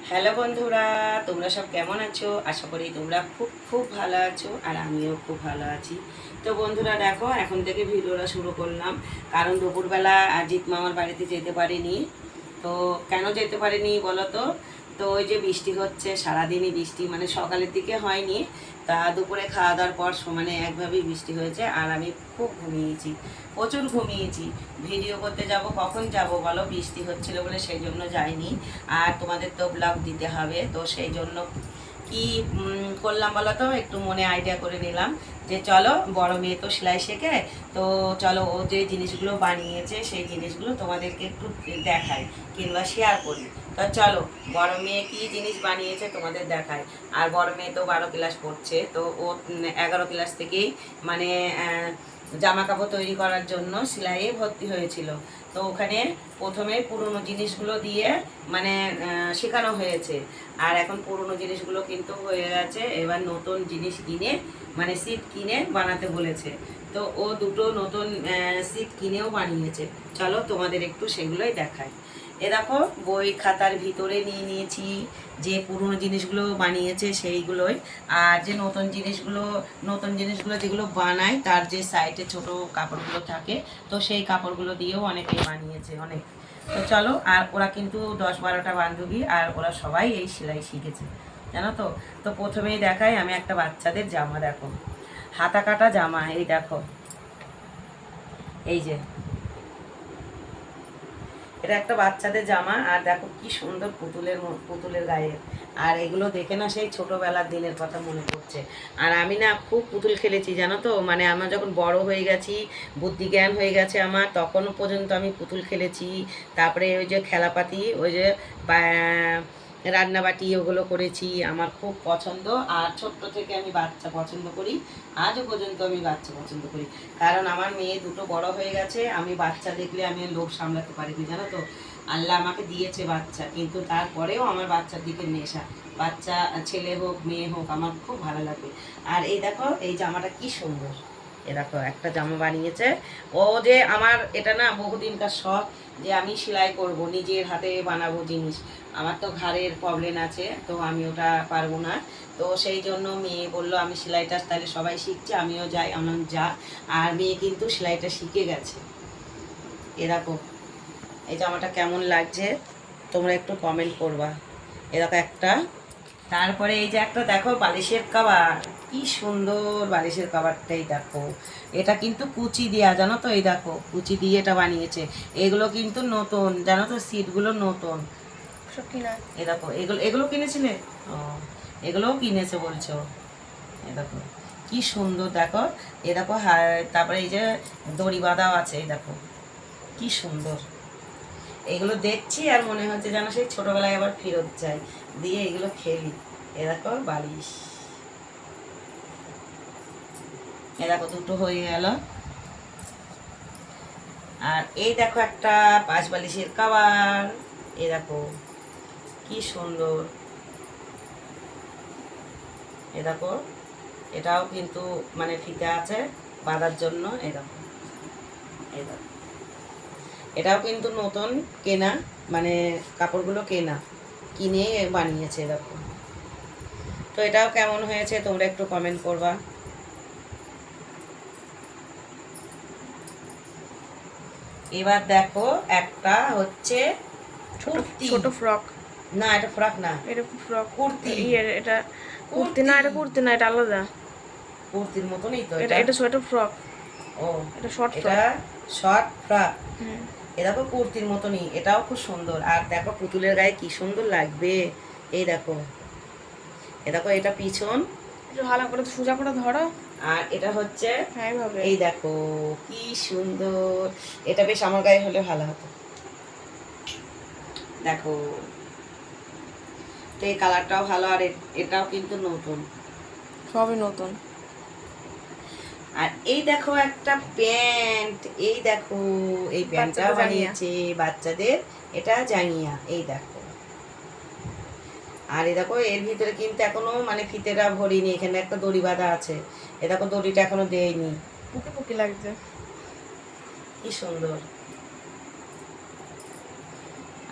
Hello বন্ধুরা, তোমরা সব কেমন আছো? আশা করি তোমরা খুব খুব ভালো আছো, আর আমিও খুব ভালো আছি। তো বন্ধুরা দেখো, এখন থেকে ভিডিওটা শুরু করলাম, কারণ দুপুরবেলা জিৎ মামার বাড়িতে যেতে পারিনি। তো কেন যেতে পারিনি বলো তো? তো ওই যে বৃষ্টি হচ্ছে, সারাদিনই বৃষ্টি, মানে সকালের দিকে হয়নি, তা দুপুরে খাওয়া দাওয়ার পর সমানে একভাবেই বৃষ্টি হয়েছে, আর আমি খুব ঘুমিয়েছি, প্রচুর ঘুমিয়েছি। ভিডিও করতে যাব কখন যাব বলো, বৃষ্টি হচ্ছিল বলে সেই জন্য যাইনি। আর তোমাদের তো ব্লগ দিতে হবে, তো সেই জন্য কি করলাম বলো তো, একটু মনে আইডিয়া করে নিলাম যে চলো, বড় মেয়ে তো সেলাই শেখে, তো চলো ও যে জিনিসগুলো বানিয়েছে সেই জিনিসগুলো তোমাদেরকে একটু দেখাই কিংবা শেয়ার করি। তো চলো, বড় মেয়ে কি জিনিস বানিয়েছে তোমাদের দেখায়। আর বড় মেয়ে তো 12 ক্লাস পড়ছে, তো ও 11 ক্লাস থেকেই মানে জামা কাপড় তৈরি করার জন্য সেলাইয়ে ভর্তি হয়েছিল। তো ওখানে প্রথমে পুরনো জিনিসগুলো দিয়ে মানে শেখানো হয়েছে। আর এখন পুরনো জিনিসগুলো কিন্তু হয়ে গেছে, এবার নতুন জিনিস কিনে মানে সিট কিনে বানাতে বলেছে। তো ও দুটো নতুন সিট কিনেও বানিয়েছে। চলো তোমাদের একটু সেগুলোই দেখায়। এ দেখো, বই খাতার ভিতরে নিয়ে নিয়েছি যে পুরনো জিনিসগুলো বানিয়েছে সেইগুলোই। আর যে নতুন জিনিসগুলো যেগুলো বানায় তার যে সাইডে ছোট কাপড়গুলো থাকে, তো সেই কাপড়গুলো দিয়েও অনেকেই বানিয়েছে অনেক। তো চলো, আর ওরা কিন্তু 10-12টা বান্ধবী, আর ওরা সবাই এই সেলাই শিখেছে, জানো তো। তো প্রথমেই দেখাই আমি একটা বাচ্চাদের জামা, দেখো হাতা কাটা জামা, এই দেখো, এই যে এটা একটা বাচ্চাদের জামা। আর দেখো কি সুন্দর পুতুলের গায়ে। আর এগুলো দেখে না সেই ছোটোবেলার দিনের কথা মনে পড়ছে। আর আমি না খুব পুতুল খেলেছি, জানো তো, মানে আমার যখন বড় হয়ে গেছি, বুদ্ধি জ্ঞান হয়ে গেছে আমার, তখনও পর্যন্ত আমি পুতুল খেলেছি। তারপরে ওই যে খেলাপাতি, ওই যে রান্নাবাটি, ওগুলো করেছি, আমার খুব পছন্দ। আর ছোট্ট থেকে আমি বাচ্চা পছন্দ করি, আজও পর্যন্ত আমি বাচ্চা পছন্দ করি। কারণ আমার মেয়ে দুটো বড় হয়ে গেছে, আমি বাচ্চা দেখলে আমি লোভ সামলাতে পারিনি, জানো তো। আল্লাহ আমাকে দিয়েছে বাচ্চা, কিন্তু তারপরেও আমার বাচ্চার দিকে নেশা। বাচ্চা ছেলে হোক মেয়ে হোক আমার খুব ভালো লাগে। আর এই দেখো, এই জামাটা কি সুন্দর। এ দেখো একটা জামা বানিয়েছে ও, যে আমার এটা না বহুদিনকার শখ যে আমি সেলাই করব, নিজের হাতে বানাবো জিনিস। আমার তো ঘাড়ের প্রবলেম আছে, তো আমি ওটা পারবো না। তো সেই জন্য মেয়ে বললো আমি সেলাইটা, তাহলে সবাই শিখছে আমিও যাই, আমার যা। আর মেয়ে কিন্তু সেলাইটা শিখে গেছে। এরকম এই জামাটা কেমন লাগছে তোমরা একটু কমেন্ট করবা। এরকম একটা, তারপরে এই যে একটা দেখো বালিশের কভার, কি সুন্দর বালিশের কভারটাই দেখো। এটা কিন্তু কুচি দেওয়া, জানো তো, এই দেখো কুচি দিয়ে এটা বানিয়েছে। এগুলো কিন্তু নতুন, জানো তো, সিটগুলো নতুন সব কিনা। এ দেখো, এগুলো এগুলো কিনেছিলে? ও, এগুলোও কিনেছে বলছো। এ দেখো কি সুন্দর, দেখো। এ দেখো, তারপরে এই যে দড়ি বাঁধাও আছে, এই দেখো কি সুন্দর। এগুলো দেখছি আর মনে হচ্ছে যেন সেই ছোটবেলায় আবার ফেরত যাই, দিয়ে এগুলো খেলি। এ দেখো বালিশ, এ দেখো দুটো হয়ে গেল। আর এই দেখো একটা 5 বালিশের কভার, এ দেখো কি সুন্দর। এ দেখো, এটাও কিন্তু মানে ফিতে আছে বাঁধার জন্য। এ দেখো, এই দেখো এটাও কিন্তু নতুন কেনা, মানে কাপড়গুলো কেনা, কিনে বানিয়েছে, দেখো। তো এটাও কেমন হয়েছে তোমরা একটু কমেন্ট করবা। এবার দেখো একটা হচ্ছে কুর্তি, ছোট ফ্রক। না এটা ফ্রক না, এটা ফ্রক কুর্তি। এটা কুর্তি না, এটা কুর্তি না, এটা আলাদা। কুর্তির মতনই তো এটা এটা। এটা ছোট ফ্রক। ও, এটা শর্ট এটা ফ্রক। Short frock. হুম। এ দেখো কুর্তির মতনই, এটাও খুব সুন্দর। আর দেখো পুতুলের গায়ে কি সুন্দর লাগবে। এই দেখো, এ দেখো এটা পিছন, একটু ভালো করে সোজা করে ধরো। আর এটা হচ্ছে, হ্যাঁ এইভাবে। এই দেখো কি সুন্দর। এটা বেশ আমার গায়ে হলে ভালো হতো, দেখো। তো এই কালারটাও ভালো, আর এটাও কিন্তু নতুন, সবই নতুন। আর এই দেখো একটা প্যান্ট, এই দেখো এই প্যান্টটা বাচ্চাদের জাঙ্গিয়া। বানিয়েছে বাচ্চাদের, এটা জাঙ্গিয়া, এই দেখো। আর এই দেখো এর ভিতরে কিন্তু এখনো মানে ফিতেটা ভরিনি, এখানে একটা দড়ি বাঁধা আছে। এ দেখো দড়িটা এখনো দেয়নি, পুকি পুকি লাগছে। কি সুন্দর।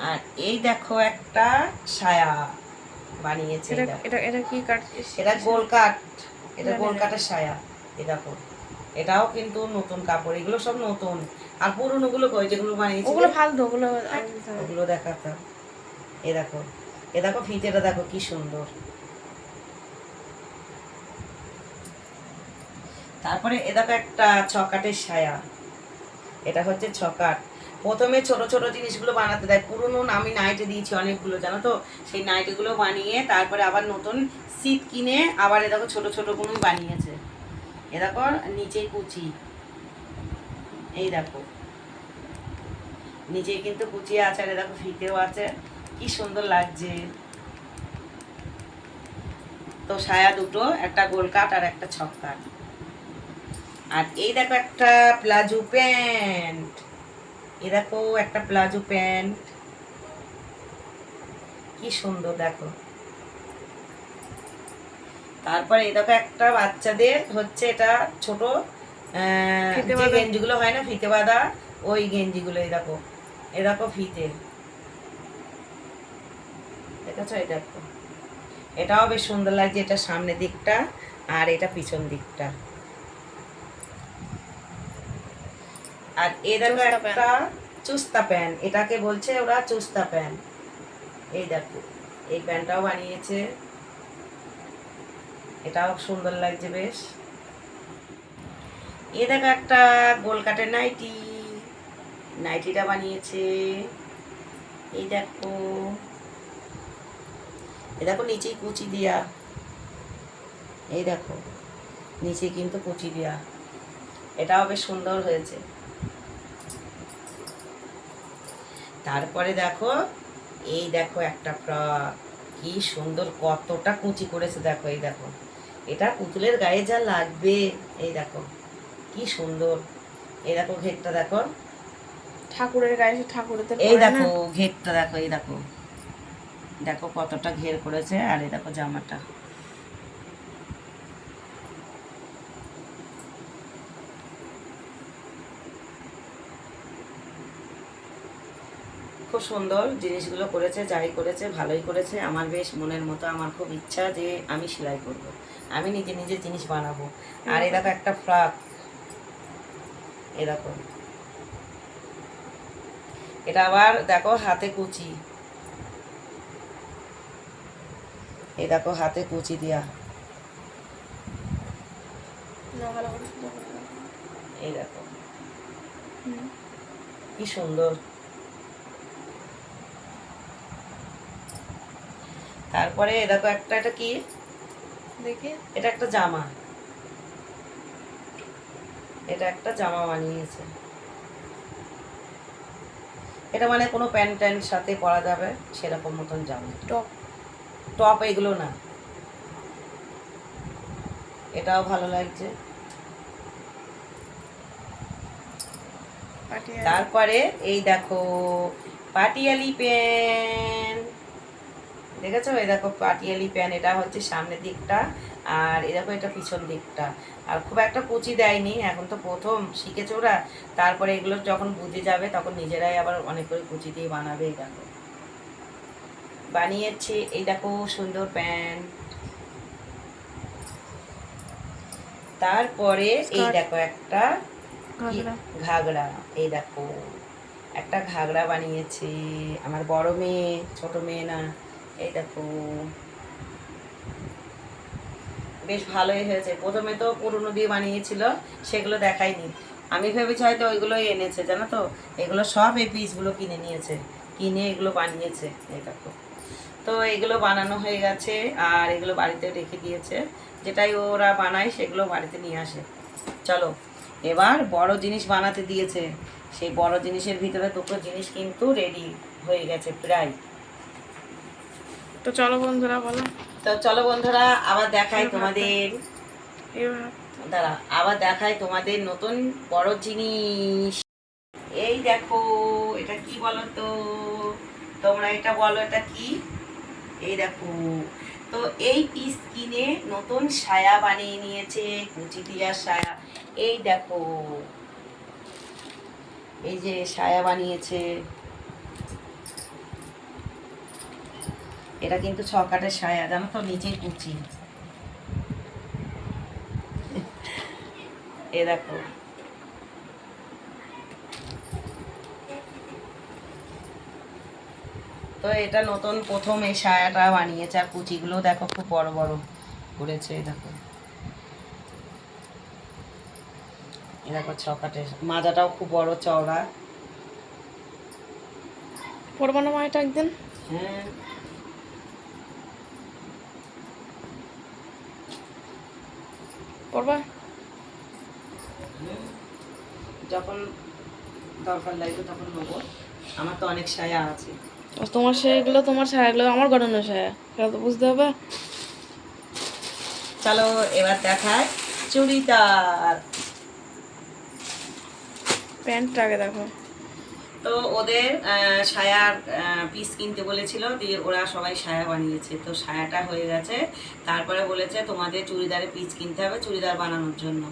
আর এই দেখো একটা সায়া, বানিয়েছে। এটা এটা এটা এটা কি কাট? এটা গোল কাট, এটা জানি গোল না। কাটের সায়া। এ দেখো, এটাও কিন্তু নতুন কাপড়, এগুলো সব নতুন। আর পুরোনোগুলো কই, যেগুলো বানিয়েছিল ওগুলো ফালতু, ওগুলো আনতে হবে। ওগুলো দেখাতাম। এ দেখো, এ দেখো ফিতেটা দেখো কি সুন্দর। তারপরে এ দেখো একটা ছকাটের সায়া, এটা হচ্ছে ছকাট। প্রথমে ছোট ছোট জিনিসগুলো বানাতে দেয়, পুরনো আমি নাইটে দিয়েছি অনেকগুলো জানো তো, সেই নাইটিগুলো বানিয়ে তারপরে আবার নতুন সিট কিনে আবার এ দেখো ছোট ছোটগুলোই বানিয়েছে। এ দেখো নিচে কুচি, এই দেখো নিচে কিন্তু কুচি আছে, আর এ দেখো ফিতেও আছে, কি সুন্দর লাগছে। তো সায়া দুটো, একটা গোল কাট আর একটা ছক কাট। আর এই দেখো একটা প্লাজো প্যান্ট, এ দেখো একটা প্লাজো প্যান্ট, কি সুন্দর দেখো। তারপরে এই দেখো একটা বাচ্চাদের হচ্ছে এটা ছোট ফিতে যে বাঁধা। গেঞ্জিগুলো হয় না ফিতে বাঁধা, ওই গেঞ্জিগুলো এই দেখো, এ দেখো ফিতে, দেখেছো? এই দেখো এটাও বেশ সুন্দর লাগছে, এটা সামনের দিকটা আর এটা পিছন দিকটা। আর এ দেখো চুস্তা একটা চুস্তা প্যান্ট, এটাকে বলছে ওরা চুস্তা প্যান্ট। এই দেখো এই প্যান্টটাও বানিয়েছে, এটাও সুন্দর লাগছে বেশ। এ দেখো একটা গোল কাটের নাইটি, নাইটিটা বানিয়েছে। এই দেখো, এই দেখো নিচেই কুচি দিয়া, এই দেখো নিচে কিন্তু কুচি দিয়া, এটাও বেশ সুন্দর হয়েছে। তারপরে দেখো এই দেখো একটা ফ্রক, কি সুন্দর, কতটা কুচি করেছে দেখো। এই দেখো এটা পুতুলের গায়ে যা লাগবে, এই দেখো কি সুন্দর। এই দেখো ঘেরটা দেখো, ঠাকুরের গায়ে সে ঠাকুরের এই দেখো ঘেরটা দেখো, এই দেখো, দেখো কতটা ঘের করেছে। আর এই দেখো জামাটা, খুব সুন্দর জিনিসগুলো করেছে, যাই করেছে ভালোই করেছে। আমার বেশ মনের মতো, আমার খুব ইচ্ছা যে আমি সেলাই করব, আমি নিজে নিজে জিনিস বানাবো। আর এই দেখো একটা ফ্রক, এই দেখো এটা আবার দেখো হাতে কুচি, এই দেখো হাতে কুচি দিয়া, এই দেখো কি সুন্দর। তারপরে এ দেখো একটা, এটা কি, দেখি এটা একটা জামা, এটা একটা জামা বানিয়েছে। এটা মানে কোনো প্যান্ট ট্যান্ট সাথে পরা যাবে সেরকম মতন জামা, টপ। টপ এগুলো না। এটাও ভালো লাগছে। তারপরে এই দেখো পাটিয়ালি প্যান্ট, দেখেছো? এই দেখো পাটিয়ালি প্যান্ট, এটা হচ্ছে সামনের দিকটা আর এই দেখো এটা পিছন দিকটা। আর খুব একটা কুচি দেয়নি, এখন তো প্রথম শিখেছে ওরা, তারপরে এগুলো যখন বুঝে যাবে তখন নিজেরাই আবার অনেক করে কুচি দিয়ে বানাবে। এই দেখো বানিয়েছে, এই দেখো সুন্দর প্যান্ট। তারপরে এই দেখো একটা ঘাগড়া, এই দেখো একটা ঘাগড়া বানিয়েছে আমার বড় মেয়ে, ছোট মেয়ে না। এই দেখো বেশ ভালোই হয়েছে। প্রথমে তো পুরনো দিয়ে বানিয়েছিল, সেগুলো দেখাইনি, আমি ভেবেছি হয়তো ওইগুলোই এনেছে, জানো তো এগুলো সব এই পিসগুলো কিনে নিয়েছে, কিনে এগুলো বানিয়েছে। এই দেখো, তো এগুলো বানানো হয়ে গেছে আর এগুলো বাড়িতে রেখে দিয়েছে, যেটাই ওরা বানায় সেগুলো বাড়িতে নিয়ে আসে। চলো এবার বড় জিনিস বানাতে দিয়েছে, সেই বড় জিনিসের ভিতরে দুটো জিনিস কিন্তু রেডি হয়ে গেছে প্রায়। তো চলো বন্ধুরা, বলো। তো চলো বন্ধুরা আবার দেখাই তোমাদের, দাঁড়া আবার দেখাই তোমাদের নতুন বড় জিনিস। এই দেখো এটা কি বলো তো, তোমরা এটা বলো এটা কি। এই দেখো, তো এই পিস কিনে নতুন সায়া বানিয়ে নিয়েছে, কুচি দিয়া সায়া। এই দেখো এই যে সায়া বানিয়েছে, এটা কিন্তু 6 কাটের সায়া, জানো তো, নিচেই কুচি। এ দেখো, তো এটা নতুন প্রথম এই সায়াটা বানিয়েছে। আর কুচিগুলো দেখো খুব বড় বড় করেছে। এই দেখো, এই দেখো 6 কাটের, মাজাটাও খুব বড় চওড়া। পরবো না মা এটা একদিন? হ্যাঁ, পরবা? যখন দরকার লাগবে তখন নেবো। আমার তো অনেক সায়া আছে। তোমার সেগুলো, তোমার সায়াগুলো আমার গড়ানো সায়া, সেটা তো বুঝতে হবে। চলো এবার দেখায় চুড়িদার। প্যান্টটা আগে দেখো। তো ওদের সায়ার পিস কিনতে বলেছিল, দিয়ে ওরা সবাই সায়া বানিয়েছে। তো সায়াটা হয়ে গেছে, তারপরে বলেছে তোমাদের চুড়িদারের পিস কিনতে হবে চুড়িদার বানানোর জন্য।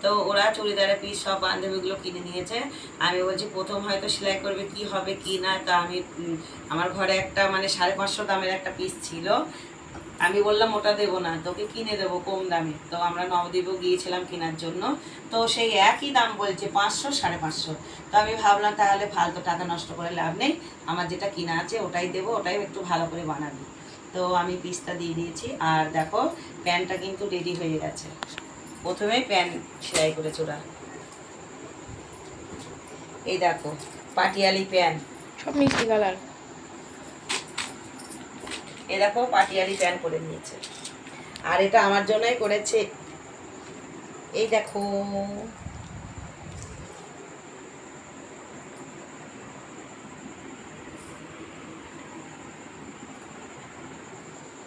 তো ওরা চুড়িদারের পিস সব বান্ধবীগুলো কিনে নিয়েছে। আমি বলছি প্রথম হয়তো সেলাই করবে, কি হবে কি না। তা আমি আমার ঘরে একটা মানে 550 দামের একটা পিস ছিল। আমি বললাম ওটা দেবো না, তোকে কিনে দেবো কম দামে। তো আমরা নবদ্বীপও গিয়েছিলাম কেনার জন্য। তো সেই একই দাম বলছে 500 550। তো আমি ভাবলাম তাহলে ফালতু টাকা নষ্ট করে লাভ নেই, আমার যেটা কিনা আছে ওটাই দেবো, ওটাই একটু ভালো করে বানাবি। তো আমি পিসটা দিয়ে দিয়েছি। আর দেখো প্যান্টটা কিন্তু রেডি হয়ে গেছে। প্রথমেই প্যান্ট সেলাই করেছে ওরা। এই দেখো পাটিয়ালি প্যান্ট, সব মিষ্টি কালার। এ দেখো পাটিয়ালি প্যান্ট করে নিয়েছে। আর এটা আমার জন্যই করেছে। এই দেখো,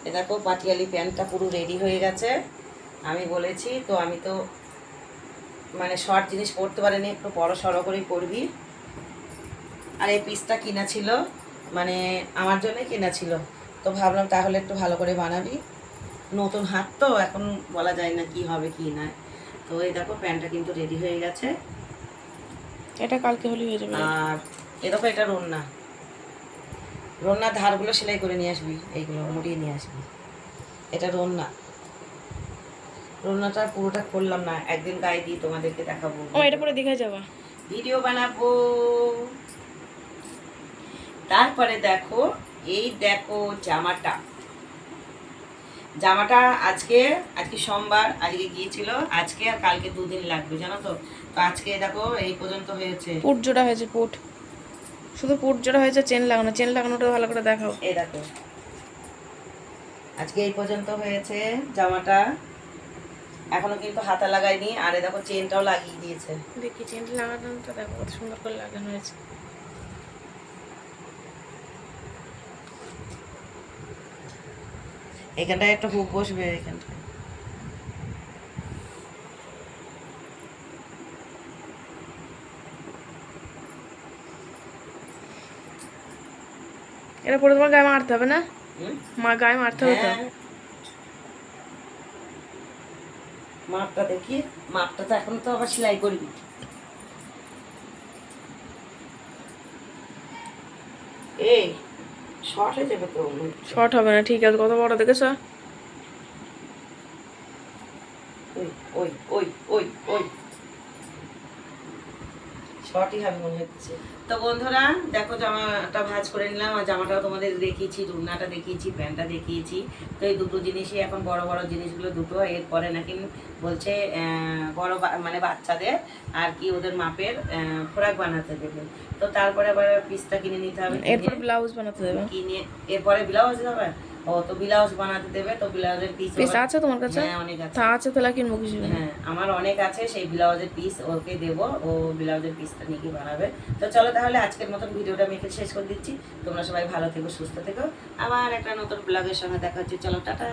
এ দেখো পাটিয়ালি প্যান্টটা পুরো রেডি হয়ে গেছে। আমি বলেছি তো, আমি তো মানে শর্ট জিনিস পরতে পারিনি, একটু বড় সড়ো করেই পরবি। আর এই পিসটা কিনা ছিল, মানে আমার জন্যই কেনা ছিল। তো ভাবলাম তাহলে একটু ভালো করে বানাবি, নতুন হাত তো এখন বলা যায় না কি হবে কি না। তো এই দেখো প্যান্টটা কিন্তু রেডি হয়ে গেছে। এটা কালকে হলে হয়ে যাবে। আর এ দেখো এটা রন্না, রন্নার ধারগুলো সেলাই করে নিয়ে আসবি, এইগুলো মুড়িয়ে নিয়ে আসবি। এটা রন্না, রন্নাটা পুরোটা করলাম না, একদিন গায়ে দিয়ে তোমাদেরকে দেখাবো। ও এটা পরে দেখা যাবা, ভিডিও বানাবো। তারপরে দেখো, এই দেখো জামাটা, জামাটা আজকে আজকে সোমবার, আজকে গিয়েছিল, আজকে আর কালকে 2 দিন লাগবে জানো তো। তো আজকে দেখো এই পর্যন্ত হয়েছে। পুট জোড়া হয়েছে, পুট, শুধু পুট জোড়া হয়েছে, চেন লাগানো, চেন লাগানোটা ভালো করে দেখাও। এই দেখো আজকে এই পর্যন্ত হয়েছে জামাটা, এখনো কিন্তু হাতা লাগাইনি। আর এই দেখো চেনটাও লাগিয়ে দিয়েছে। দেখি চেনটা লাগানোটা দেখো কত সুন্দর করে লাগানো হয়েছে। এখানটায় একটা হুক বসবে, এখানটায়। এটা পরে তোমার গায়ে মারতে হবে না? হুম? মা গায়ে মারতে হবে তো। হ্যাঁ। মাপটা দেখি, মাপটা তো এখন তো আবার সেলাই করবি। এই শর্ট হয়ে যাবে তো মনে হচ্ছে। শর্ট হবে না, ঠিক আছে, কত বড় দেখেছো? ওই ওই ওই ওই ওই শর্টই হবে মনে হচ্ছে। তো বন্ধুরা দেখো জামাটা ভাঁজ করে নিলাম, আর জামাটাও তোমাদের দেখিয়েছি, রুনাটা দেখিয়েছি, প্যান্টটা দেখিয়েছি। তো এই দুটো জিনিসই এখন বড় বড় জিনিসগুলো দুটো। এরপরে নাকি বলছে বড় মানে বাচ্চাদের আর কি ওদের মাপের ফ্রক বানাতে দেবে। তো তারপরে আবার পিসটা কিনে নিতে হবে, এরপর ব্লাউজ বানাতে দেবে। কিনে এরপরে ব্লাউজ হবে। ও তো ব্লাউজ বানাতে দেবে, তো ব্লাউজের পিস পিস আছে তোমার কাছে? হ্যাঁ অনেক আছে। তা আছে তাহলে কিনবো কিছু। হ্যাঁ আমার অনেক আছে, সেই ব্লাউজের পিস ওকে দেবো, ও ব্লাউজের পিসটা নিয়ে গিয়ে বানাবে। তো চলো তাহলে আজকের মতন ভিডিওটা আমি এখানে শেষ করে দিচ্ছি। তোমরা সবাই ভালো থেকো, সুস্থ থেকো। আবার একটা নতুন ব্লগের সঙ্গে দেখা হচ্ছে। চলো টাটা।